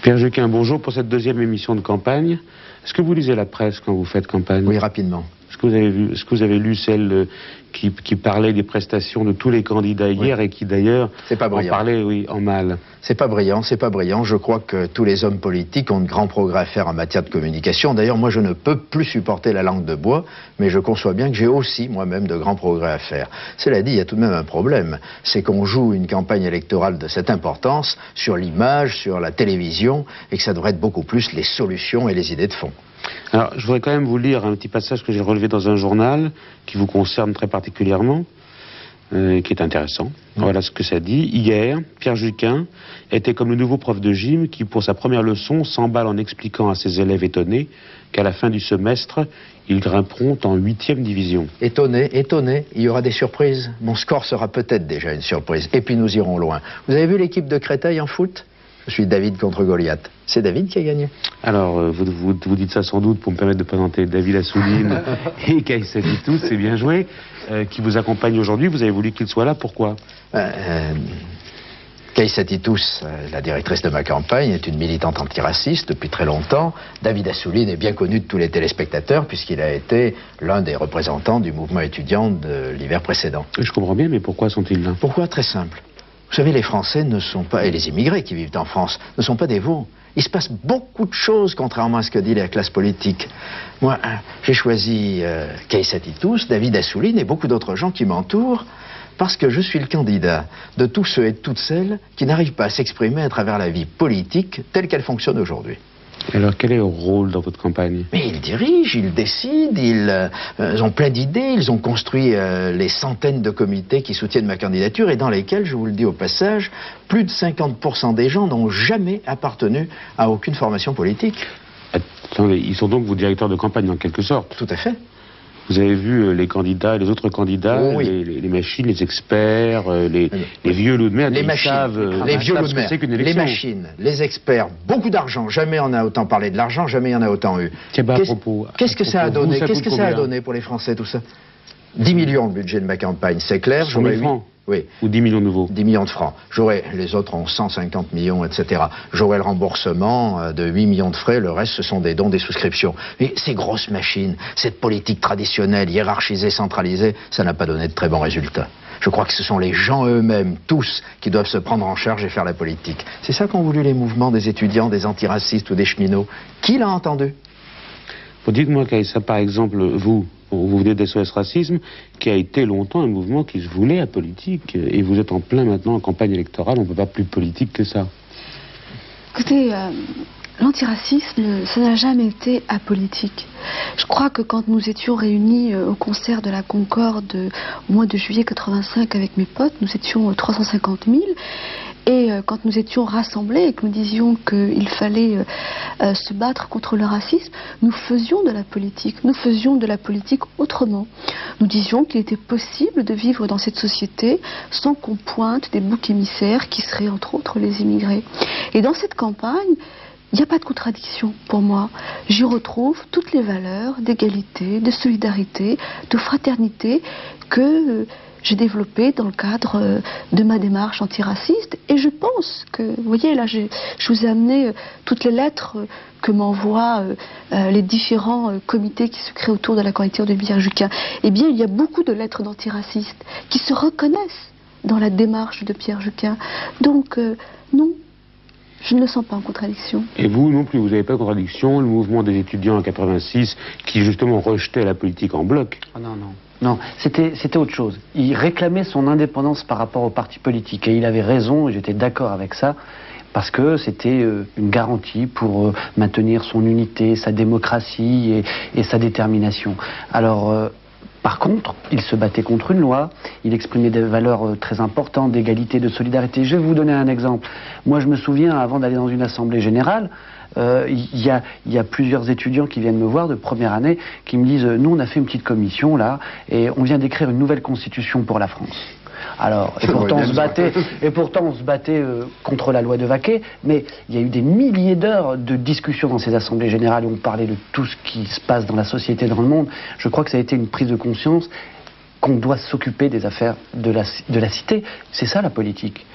Pierre Juquin, bonjour pour cette deuxième émission de campagne. Est-ce que vous lisez la presse quand vous faites campagne? Oui, rapidement. Est-ce que vous avez lu celle qui parlait des prestations de tous les candidats hier, oui, et qui d'ailleurs en parlait, oui, en mal? C'est pas brillant, c'est pas brillant. Je crois que tous les hommes politiques ont de grands progrès à faire en matière de communication. D'ailleurs, moi, je ne peux plus supporter la langue de bois, mais je conçois bien que j'ai aussi, moi-même, de grands progrès à faire. Cela dit, il y a tout de même un problème. C'est qu'on joue une campagne électorale de cette importance sur l'image, sur la télévision, et que ça devrait être beaucoup plus les solutions et les idées de fond. Alors, je voudrais quand même vous lire un petit passage que j'ai relevé dans un journal qui vous concerne très particulièrement, qui est intéressant. Voilà ce que ça dit. Hier, Pierre Juquin était comme le nouveau prof de gym qui, pour sa première leçon, s'emballe en expliquant à ses élèves étonnés qu'à la fin du semestre, ils grimperont en 8e division. Étonné, étonné, il y aura des surprises. Mon score sera peut-être déjà une surprise. Et puis nous irons loin. Vous avez vu l'équipe de Créteil en foot ? Je suis David contre Goliath. C'est David qui a gagné. Alors, vous dites ça sans doute pour me permettre de présenter David Assouline et Kaïssa Titous, c'est bien joué, qui vous accompagne aujourd'hui. Vous avez voulu qu'il soit là, pourquoi? Kaïssa Titous, la directrice de ma campagne, est une militante antiraciste depuis très longtemps. David Assouline est bien connu de tous les téléspectateurs puisqu'il a été l'un des représentants du mouvement étudiant de l'hiver précédent. Je comprends bien, mais pourquoi sont-ils là? Pourquoi? Très simple. Vous savez, les Français ne sont pas, et les immigrés qui vivent en France, ne sont pas des veaux. Il se passe beaucoup de choses, contrairement à ce que dit la classe politique. Moi, j'ai choisi Kaïssa Titous, David Assouline et beaucoup d'autres gens qui m'entourent, parce que je suis le candidat de tous ceux et de toutes celles qui n'arrivent pas à s'exprimer à travers la vie politique telle qu'elle fonctionne aujourd'hui. Alors, quel est leur rôle dans votre campagne? Mais ils dirigent, ils décident, ils ont plein d'idées, ils ont construit les centaines de comités qui soutiennent ma candidature et dans lesquels, je vous le dis au passage, plus de 50% des gens n'ont jamais appartenu à aucune formation politique. Attendez, ils sont donc vos directeurs de campagne en quelque sorte? Tout à fait. Vous avez vu les candidats, les autres candidats, oui, les machines, les experts, les vieux loups de mer, les machines, les vieux loups de mer, les machines, les experts, beaucoup d'argent, jamais on a autant parlé de l'argent, jamais il y en a autant eu. Qu'est-ce que ça a donné? Qu'est-ce que ça a donné pour les Français tout ça? 10 millions de budget de ma campagne, c'est clair. 100 000 francs? Oui. Ou 10 millions nouveaux? 10 millions de francs. Les autres ont 150 millions, etc. J'aurai le remboursement de 8 millions de frais, le reste ce sont des dons, des souscriptions. Mais ces grosses machines, cette politique traditionnelle, hiérarchisée, centralisée, ça n'a pas donné de très bons résultats. Je crois que ce sont les gens eux-mêmes, tous, qui doivent se prendre en charge et faire la politique. C'est ça qu'ont voulu les mouvements des étudiants, des antiracistes ou des cheminots. Qui l'a entendu? Dites-moi, Kaïssa, par exemple, vous venez d'SOS Racisme, qui a été longtemps un mouvement qui se voulait apolitique, et vous êtes en plein maintenant en campagne électorale, on ne peut pas plus politique que ça. Écoutez, l'antiracisme, ça n'a jamais été apolitique. Je crois que quand nous étions réunis au concert de la Concorde au mois de juillet 85 avec mes potes, nous étions 350 000, et quand nous étions rassemblés et que nous disions qu'il fallait se battre contre le racisme, nous faisions de la politique. Nous faisions de la politique autrement. Nous disions qu'il était possible de vivre dans cette société sans qu'on pointe des boucs émissaires qui seraient entre autres les immigrés. Et dans cette campagne, il n'y a pas de contradiction pour moi. J'y retrouve toutes les valeurs d'égalité, de solidarité, de fraternité que j'ai développées dans le cadre de ma démarche antiraciste. Et je pense que, vous voyez, là, je vous ai amené toutes les lettres que m'envoient les différents comités qui se créent autour de la candidature de Pierre Juquin. Eh bien, il y a beaucoup de lettres d'antiracistes qui se reconnaissent dans la démarche de Pierre Juquin. Donc, non. Je ne le sens pas en contradiction. Et vous non plus, vous n'avez pas de contradiction? Le mouvement des étudiants en 86, qui justement rejetait la politique en bloc? Oh non, non. Non, c'était autre chose. Il réclamait son indépendance par rapport aux partis politiques. Et il avait raison, et j'étais d'accord avec ça, parce que c'était une garantie pour maintenir son unité, sa démocratie et sa détermination. Alors, Par contre, il se battait contre une loi, il exprimait des valeurs très importantes, d'égalité, de solidarité. Je vais vous donner un exemple. Moi, je me souviens, avant d'aller dans une assemblée générale, il y a plusieurs étudiants qui viennent me voir de première année, qui me disent, nous, on a fait une petite commission, là, et on vient d'écrire une nouvelle constitution pour la France. Alors, et pourtant on se battait contre la loi de Vaquet, mais il y a eu des milliers d'heures de discussions dans ces assemblées générales où on parlait de tout ce qui se passe dans la société, dans le monde. Je crois que ça a été une prise de conscience qu'on doit s'occuper des affaires de la cité. C'est ça la politique.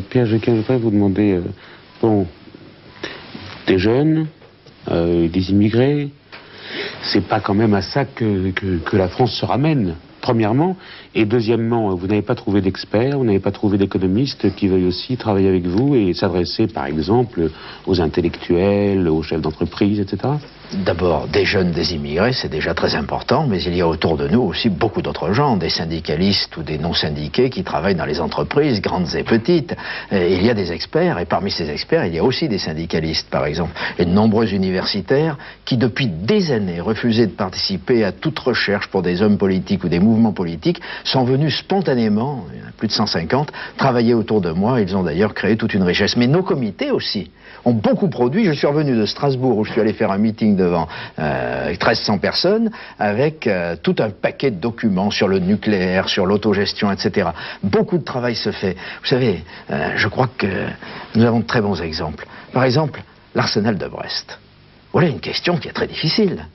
Pierre Juquin, je voudrais vous demander, bon, des jeunes, des immigrés, c'est pas quand même à ça que la France se ramène. Premièrement, et deuxièmement, vous n'avez pas trouvé d'experts, vous n'avez pas trouvé d'économistes qui veuillent aussi travailler avec vous et s'adresser, par exemple, aux intellectuels, aux chefs d'entreprise, etc. D'abord, des jeunes, des immigrés, c'est déjà très important, mais il y a autour de nous aussi beaucoup d'autres gens, des syndicalistes ou des non-syndiqués qui travaillent dans les entreprises, grandes et petites. Et il y a des experts, et parmi ces experts, il y a aussi des syndicalistes, par exemple, et de nombreux universitaires qui, depuis des années, refusaient de participer à toute recherche pour des hommes politiques ou des mouvements politiques, sont venus spontanément, il y en a plus de 150, travailler autour de moi. Ils ont d'ailleurs créé toute une richesse. Mais nos comités aussi ont beaucoup produit. Je suis revenu de Strasbourg où je suis allé faire un meeting devant 1300 personnes avec tout un paquet de documents sur le nucléaire, sur l'autogestion, etc. Beaucoup de travail se fait. Vous savez, je crois que nous avons de très bons exemples. Par exemple, l'arsenal de Brest. Voilà une question qui est très difficile.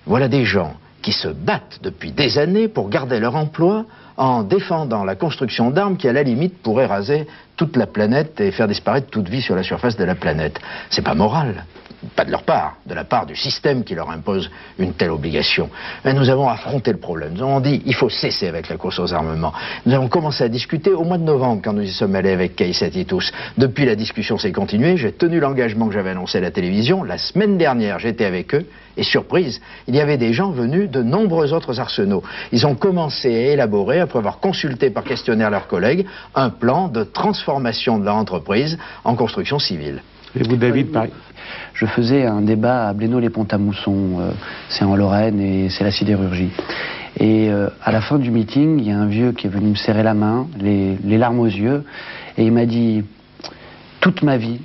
Voilà des gens qui se battent depuis des années pour garder leur emploi en défendant la construction d'armes qui, à la limite, pourraient raser toute la planète et faire disparaître toute vie sur la surface de la planète. C'est pas moral. Pas de leur part, de la part du système qui leur impose une telle obligation. Mais nous avons affronté le problème. Nous avons dit, il faut cesser avec la course aux armements. Nous avons commencé à discuter au mois de novembre, quand nous y sommes allés avec Keïsset et tous. Depuis, la discussion s'est continuée. J'ai tenu l'engagement que j'avais annoncé à la télévision. La semaine dernière, j'étais avec eux. Et surprise, il y avait des gens venus de nombreux autres arsenaux. Ils ont commencé à élaborer, après avoir consulté par questionnaire leurs collègues, un plan de transformation de leur entreprise en construction civile. Et vous, David, pareil. Je faisais un débat à Blénaud-les-Pont-à-Mousson, c'est en Lorraine et c'est la sidérurgie. Et à la fin du meeting, il y a un vieux qui est venu me serrer la main, les larmes aux yeux, et il m'a dit, toute ma vie,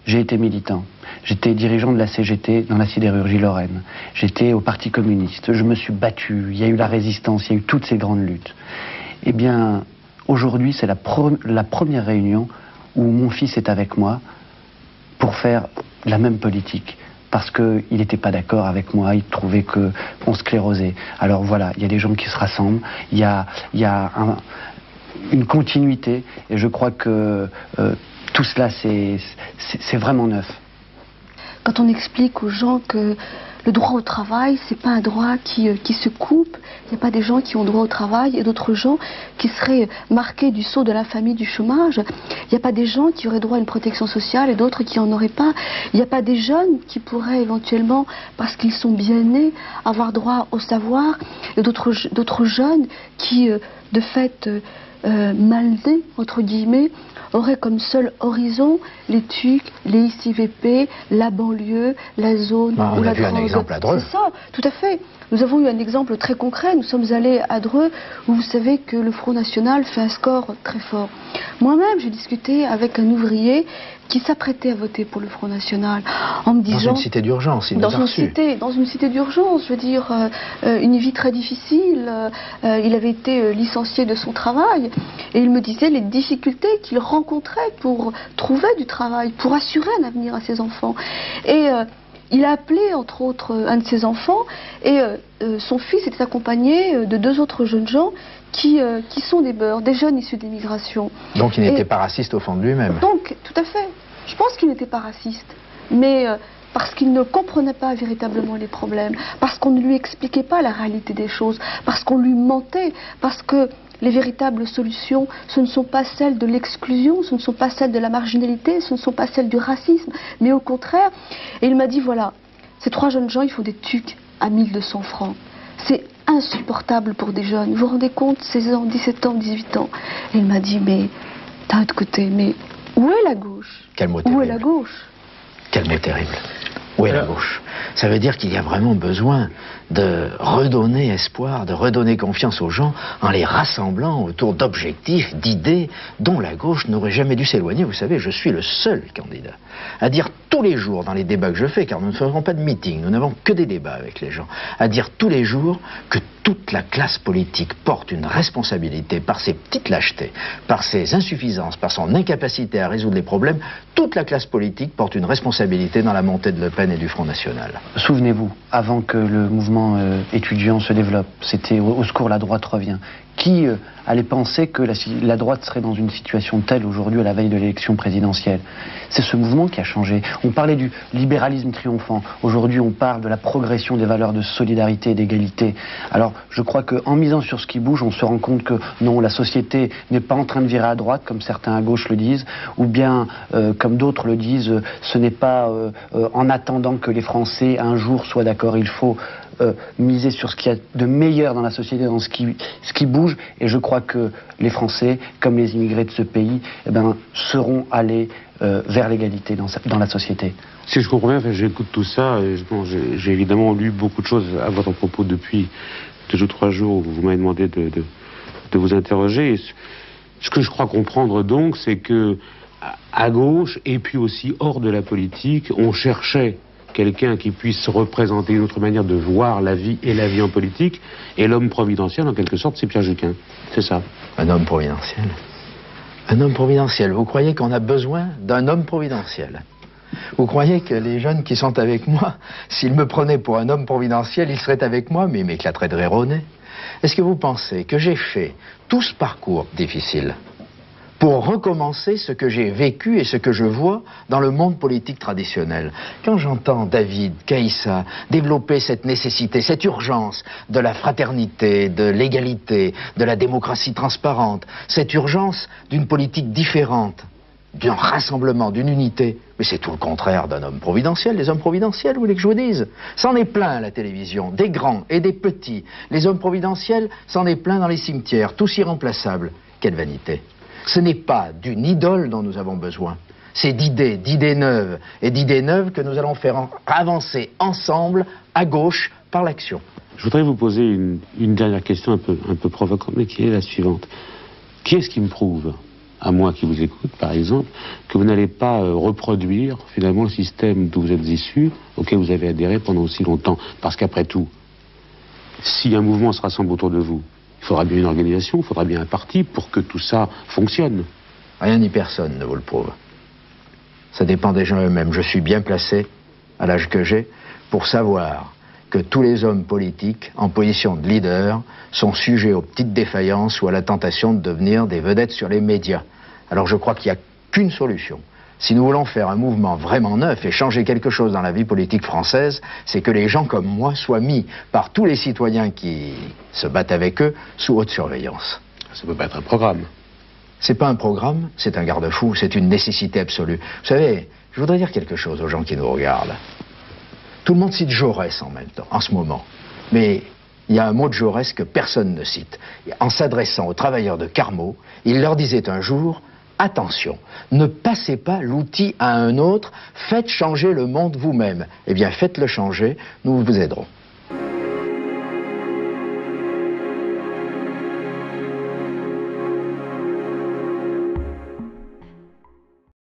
j'ai été militant. J'étais dirigeant de la CGT dans la sidérurgie lorraine. J'étais au Parti communiste. Je me suis battu. Il y a eu la résistance, il y a eu toutes ces grandes luttes. Eh bien, aujourd'hui, c'est la première réunion où mon fils est avec moi pour faire la même politique. Parce qu'il n'était pas d'accord avec moi, il trouvait qu'on sclérosait. Alors voilà, il y a des gens qui se rassemblent, il y a une continuité, et je crois que tout cela, c'est vraiment neuf. Quand on explique aux gens que le droit au travail, c'est pas un droit qui se coupe, il n'y a pas des gens qui ont droit au travail et d'autres gens qui seraient marqués du sceau de l'infamie du chômage. Il n'y a pas des gens qui auraient droit à une protection sociale et d'autres qui n'en auraient pas. Il n'y a pas des jeunes qui pourraient éventuellement, parce qu'ils sont bien nés, avoir droit au savoir, et d'autres jeunes qui, de fait, mal nés, entre guillemets, auraient comme seul horizon les TUC, les ICVP, la banlieue, la zone ou la drogue. On a vu un exemple à Dreux. C'est ça, tout à fait. Nous avons eu un exemple très concret. Nous sommes allés à Dreux, où vous savez que le Front National fait un score très fort. Moi-même, j'ai discuté avec un ouvrier qui s'apprêtait à voter pour le Front National, en me disant... Dans une cité d'urgence, il nous a reçus. Dans une cité d'urgence, je veux dire, une vie très difficile. Il avait été licencié de son travail, et il me disait les difficultés qu'il rencontrait pour trouver du travail, pour assurer un avenir à ses enfants. Et il a appelé, entre autres, un de ses enfants, et son fils était accompagné de deux autres jeunes gens qui sont des beurs, des jeunes issus d'immigration. Donc il n'était pas raciste au fond de lui-même. Donc, tout à fait. Je pense qu'il n'était pas raciste, mais parce qu'il ne comprenait pas véritablement les problèmes, parce qu'on ne lui expliquait pas la réalité des choses, parce qu'on lui mentait, parce que les véritables solutions, ce ne sont pas celles de l'exclusion, ce ne sont pas celles de la marginalité, ce ne sont pas celles du racisme, mais au contraire. Et il m'a dit, voilà, ces trois jeunes gens, ils font des TUC à 1200 francs. C'est insupportable pour des jeunes. Vous vous rendez compte, 16 ans, 17 ans, 18 ans. Et il m'a dit, mais d'un autre côté, mais où est la gauche? Quel mot terrible. Où est la gauche? Quel mot terrible. Où est la gauche? Ça veut dire qu'il y a vraiment besoin de redonner espoir, de redonner confiance aux gens en les rassemblant autour d'objectifs, d'idées dont la gauche n'aurait jamais dû s'éloigner. Vous savez, je suis le seul candidat à dire tous les jours dans les débats que je fais, car nous ne ferons pas de meeting, nous n'avons que des débats avec les gens, à dire tous les jours que toute la classe politique porte une responsabilité par ses petites lâchetés, par ses insuffisances, par son incapacité à résoudre les problèmes. Toute la classe politique porte une responsabilité dans la montée de Le Pen et du Front National. Souvenez-vous, avant que le mouvement étudiant se développe, c'était au secours, la droite revient. Qui allait penser que la droite serait dans une situation telle aujourd'hui à la veille de l'élection présidentielle? C'est ce mouvement qui a changé. On parlait du libéralisme triomphant. Aujourd'hui, on parle de la progression des valeurs de solidarité et d'égalité. Alors, je crois qu'en misant sur ce qui bouge, on se rend compte que non, la société n'est pas en train de virer à droite, comme certains à gauche le disent, ou bien, comme d'autres le disent, ce n'est pas en attendant que les Français un jour soient d'accord. Il faut miser sur ce qu'il y a de meilleur dans la société, dans ce qui bouge, et je crois que les Français, comme les immigrés de ce pays, seront allés vers l'égalité dans la société. Si je comprends bien, enfin, j'écoute tout ça, et j'ai évidemment lu beaucoup de choses à votre propos depuis 2 ou 3 jours où vous m'avez demandé de vous interroger. Et ce que je crois comprendre donc, c'est que à gauche, et puis aussi hors de la politique, on cherchait quelqu'un qui puisse représenter une autre manière de voir la vie et la vie en politique, et l'homme providentiel, en quelque sorte, c'est Pierre Juquin. C'est ça. Un homme providentiel. Un homme providentiel. Vous croyez qu'on a besoin d'un homme providentiel? Vous croyez que les jeunes qui sont avec moi, s'ils me prenaient pour un homme providentiel, ils seraient avec moi, mais ils m'éclateraient de rire au nez? Est-ce que vous pensez que j'ai fait tout ce parcours difficile pour recommencer ce que j'ai vécu et ce que je vois dans le monde politique traditionnel? Quand j'entends David, Caïssa développer cette nécessité, cette urgence de la fraternité, de l'égalité, de la démocratie transparente, cette urgence d'une politique différente, d'un rassemblement, d'une unité, mais c'est tout le contraire d'un homme providentiel. Les hommes providentiels, vous voulez que je vous dise? C'en est plein à la télévision, des grands et des petits. Les hommes providentiels, c'en est plein dans les cimetières, tous irremplaçables. Quelle vanité! Ce n'est pas d'une idole dont nous avons besoin, c'est d'idées neuves, et d'idées neuves que nous allons faire avancer ensemble, à gauche, par l'action. Je voudrais vous poser une dernière question un peu provocante, mais qui est la suivante. Qui est-ce qui me prouve, à moi qui vous écoute par exemple, que vous n'allez pas reproduire finalement le système d'où vous êtes issu, auquel vous avez adhéré pendant aussi longtemps? Parce qu'après tout, si un mouvement se rassemble autour de vous, il faudra bien une organisation, il faudra bien un parti pour que tout ça fonctionne. Rien ni personne ne vous le prouve. Ça dépend des gens eux-mêmes. Je suis bien placé, à l'âge que j'ai, pour savoir que tous les hommes politiques en position de leader sont sujets aux petites défaillances ou à la tentation de devenir des vedettes sur les médias. Alors je crois qu'il n'y a qu'une solution. Si nous voulons faire un mouvement vraiment neuf et changer quelque chose dans la vie politique française, c'est que les gens comme moi soient mis par tous les citoyens qui se battent avec eux sous haute surveillance. Ça ne peut pas être un programme. C'est pas un programme, c'est un garde-fou, c'est une nécessité absolue. Vous savez, je voudrais dire quelque chose aux gens qui nous regardent. Tout le monde cite Jaurès en même temps, en ce moment. Mais il y a un mot de Jaurès que personne ne cite. En s'adressant aux travailleurs de Carmaux, il leur disait un jour: attention, ne passez pas l'outil à un autre, faites changer le monde vous-même. Eh bien, faites-le changer, nous vous aiderons.